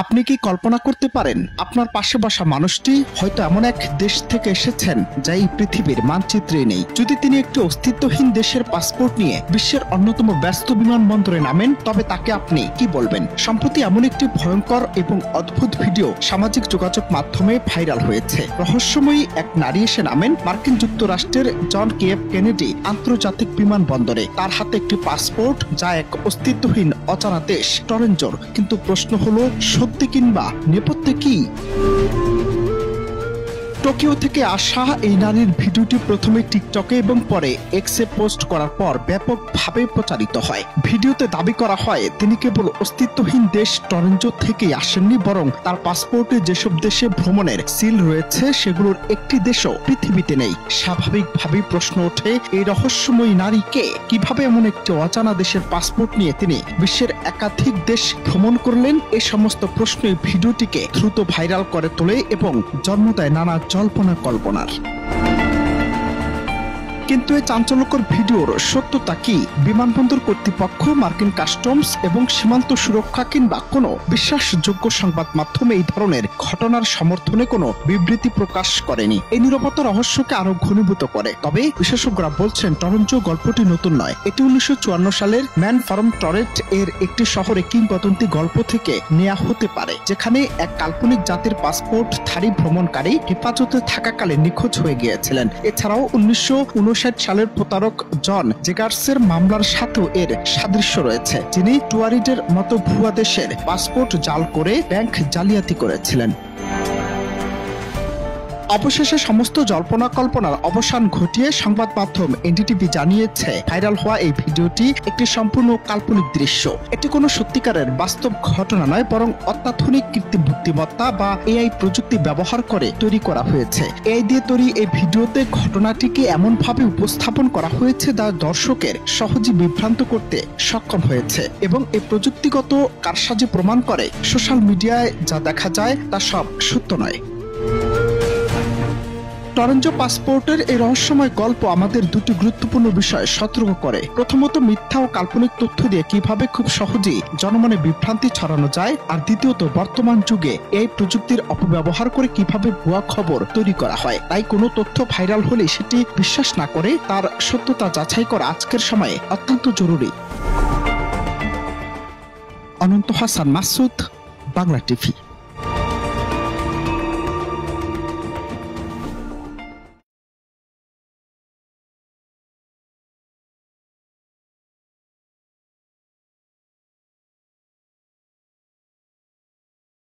আপনি কি কল্পনা করতে পারেন আপনার পাশে বসা মানুষটি হয়তো এমন এক দেশ থেকে এসেছেন যা এই পৃথিবীর মানচিত্রে নেই। যদি তিনি একটি অস্তিত্বহীন দেশের পাসপোর্ট নিয়ে বিশ্বের অন্যতম ব্যস্ত বিমানবন্দরে নামেন, তবে তাকে আপনি কি বলবেন? সম্প্রতি এমন একটি ভয়ঙ্কর এবং অদ্ভুত ভিডিও সামাজিক যোগাযোগ মাধ্যমে ভাইরাল হয়েছে। রহস্যময়ী এক নারী এসে নামেন মার্কিন যুক্তরাষ্ট্রের জন কে এফ কেনেডি আন্তর্জাতিক বিমানবন্দরে। তার হাতে একটি পাসপোর্ট যা এক অস্তিত্বহীন অজানা দেশ টরেঞ্জোর। কিন্তু প্রশ্ন হলো, সত্যি কিংবা নেপথ্যে কি? টোকিও থেকে আসা এই নারীর ভিডিওটি প্রথমে টিকটকে এবং পরে এক্সে পোস্ট করার পর ব্যাপকভাবে প্রচারিত হয়। ভিডিওতে দাবি করা হয় তিনি কেবল অস্তিত্বহীন দেশ টরেঞ্জো থেকেই আসেননি, বরং তার পাসপোর্টে যেসব দেশে ভ্রমণের সিল রয়েছে সেগুলোর একটি দেশও পৃথিবীতে নেই। স্বাভাবিকভাবেই প্রশ্ন ওঠে, এই রহস্যময়ী নারী কে? কিভাবে এমন একটি অজানা দেশের পাসপোর্ট নিয়ে তিনি বিশ্বের একাধিক দেশ ভ্রমণ করলেন? এই সমস্ত প্রশ্নই ভিডিওটিকে দ্রুত ভাইরাল করে তোলে এবং জন্ম দেয় নানা জল্পনা কল্পনার। কিন্তু এই চাঞ্চল্যকর ভিডিওর সত্যতা কি? বিমানবন্দর কর্তৃপক্ষ, মার্কিন কাস্টমস এবং সীমান্ত সুরক্ষা কিংবা কোনো বিশ্বাসযোগ্য সংবাদ মাধ্যমে এই ধরনের ঘটনার সমর্থনে কোনো বিবৃতি প্রকাশ করেনি। এই নিরাপত্তা রহস্যকে আরো ঘনীভূত করে। তবে বিশেষজ্ঞরা বলছেন টরেঞ্জো গল্পটি নতুন নয়। এটি 1954 সালের ম্যান ফ্রম টরেন্ট এর একটি শহরে কিংবদন্তি গল্প থেকে নেওয়া হতে পারে, যেখানে এক কাল্পনিক জাতির পাসপোর্টধারী ভ্রমণকারী হেফাজতে থাকাকালে নিখোঁজ হয়ে গিয়েছিলেন। এছাড়াও 1959 সালের প্রতারক জন জেগার্সের মামলার সাথেও এর সাদৃশ্য রয়েছে, যিনি টুয়ারিডের মতো ভুয়া দেশের পাসপোর্ট জাল করে ব্যাংক জালিয়াতি করেছিলেন। অবশেষে সমস্ত জল্পনা কল্পনার অবসান ঘটিয়ে সংবাদ মাধ্যম এনডিটিভি জানিয়েছে, ভাইরাল হওয়া এই ভিডিওটি একটি সম্পূর্ণ কাল্পনিক দৃশ্য। এটি কোনো সত্যিকারের বাস্তব ঘটনা নয়, বরং অত্যাধুনিক কৃত্রিম বুদ্ধিমত্তা বা এআই প্রযুক্তি ব্যবহার করে তৈরি করা হয়েছে। এআই দিয়ে তৈরি এই ভিডিওতে ঘটনাটিকে এমনভাবে উপস্থাপন করা হয়েছে যা দর্শকের সহজে বিভ্রান্ত করতে সক্ষম হয়েছে, এবং এই প্রযুক্তিগত কারসাজি প্রমাণ করে সোশ্যাল মিডিয়ায় যা দেখা যায় তা সব সত্য নয়। টরেঞ্জো পাসপোর্টের এই রহস্যময় গল্প আমাদের দুটি গুরুত্বপূর্ণ বিষয় সতর্ক করে। প্রথমত, মিথ্যা ও কাল্পনিক তথ্য দিয়ে কিভাবে খুব সহজেই জনমনে বিভ্রান্তি ছড়ানো যায়, আর দ্বিতীয়ত, বর্তমান যুগে এই প্রযুক্তির অপব্যবহার করে কিভাবে ভুয়া খবর তৈরি করা হয়। তাই কোনো তথ্য ভাইরাল হলে সেটি বিশ্বাস না করে তার সত্যতা যাচাই করা আজকের সময়ে অত্যন্ত জরুরি। অনন্ত হাসান মাসুদ, বাংলা টিভি।